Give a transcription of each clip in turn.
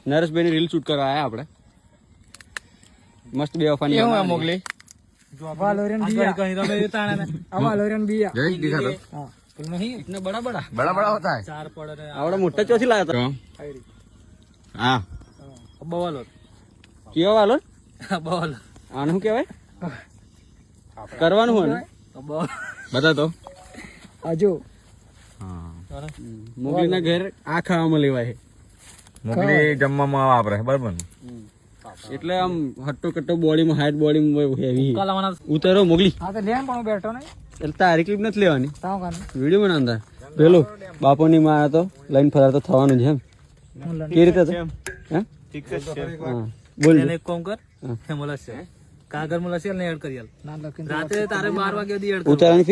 Nareshbhai reel shoot કરવા આયા આપણે મસ્ત બે વફાની મોકલી बड़ा बड़ा होता है चार पड़ रहे आवड़ा मोटा चौथी लाया था हां बवालो कियो वालो बवालो आनु केवाय करवानु होने बता तो आजो हां मोगली ना घर आ खावामां लेवाय है मोगली जमवामां वापरे बराबर એટલે આમ હટ્ટો કટ્ટો બોડીમાં હાઈટ બોડીમાં હેવી ઉતરો મોગલી હા તો લેન પણ બેઠો ને એટલે તારી ક્લિપ નથી લેવાની વિડીયો બનાવતા પેલો બાપોની માં તો લઈને ફરાર તો થવાનું છે એમ કે રીતે તો હે ઠીક છે હા બોલ એને કોમ કર હેમોલા છે કાગર મોલા છે ને એડ કરી આલ રાતે તારે 12 વાગે દી એડ ઉતારવાની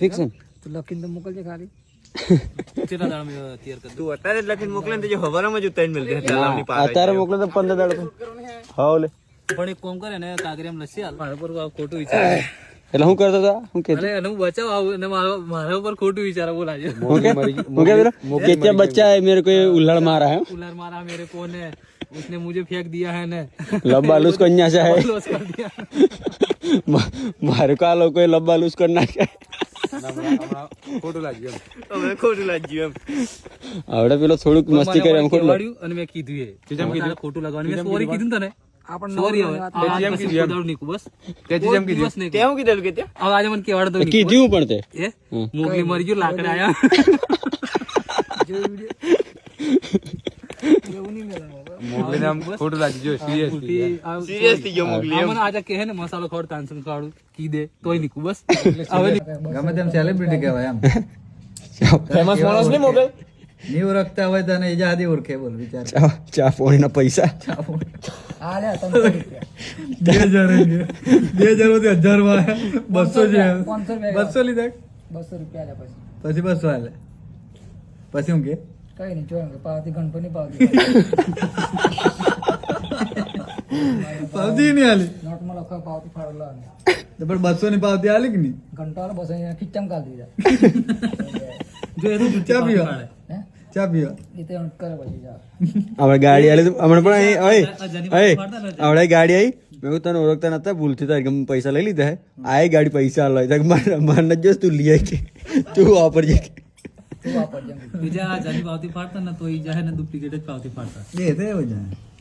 ફિક્શન તો લખીને તો મોકલજે ખાલી કેટલા દાડા મે તૈયાર કર તું અત્યારે જ લખીને મોકલે ને જો હવારામાં જ ઉતારીને મળજે તલાવની પાર અત્યારે મોકલે તો 15 દાડા હા લે પણ એક કોમ કરે ને કાગરિયામ લસી હાલ મારા પર ખોટું વિચાર એટલે હું કરતો હતા હું કે અરે એને બચાવ આવ ને મારા ઉપર ખોટું વિચાર બોલાજો હું કે क्या बच्चा है मेरे को उल्लड़ मारा है मेरे को ने उसने मुझे फेंक दिया है ने लब्बालूस को अन्या से है मारे को लोग को लब्बालूस करना है ખોટું લાગ્યું આવડે પેલો થોડુંક મસ્તી કરે એમ ખોટું લાગ્યું અને મેં કીધું એ જેમ કીધું ખોટું લગાવવાનું મેં સોરી કીધું તને આપણે સોરી હવે તેમ કીધું નીકુ બસ તેજી જેમ કીધું તે હું કીધું કે તે હવે આજે મને કેવાડ તો કીધું પણ તે એ મોગલી મરી ગયું લાકડે આયા જો વિડિયો એવું નહીં મેલા મોગલી નામ ખોટું લાગી જો સિરિયસ થઈ ગયો મોગલી મને આજે કહે ને મસાલો ખોડ તાનસન કાઢું કી દે તોય નીકુ બસ હવે ગમે તેમ સેલિબ્રિટી કહેવાય એમ ફેમસ માણસ ને મોગલ ની ઓળખતા હોય તને એ જાદી ઓળખે બોલ વિચાર ચા પોણીના પૈસા આ લે 2000 માંથી 1000 માં 200 છે 200 લીધા 200 રૂપિયા લે પછી 200 આલે પછી હું કે કઈ નહીં જોયું પાવતી ગણપતિ પાવતી નહીં આલી નોટમાં લખા પાવતી ફાડલા તો પણ 200 ની પાવતી આલી કે નહીં ઘંટાનો બસ અહીંયા ખીચમ કાઢ દીધા જો એ તો ચા પીવા ચા પીવા એ તો કરે પછી જા આપણે ગાડી આલી હમણે પણ આપણે ગાડી આવી મેં તને ઓળખતા નતા ભૂલથી તારી ગમે પૈસા લઈ લીધા હે આ ગાડી પૈસા લઈ માર જો તું લઈ કે તું વાપરજે બીજા જાની પાવતી ફાડતા ને તો ઈ જાહે ને ડુપ્લિકેટ જ પાવતી ફાડતા એ તો એવું જાય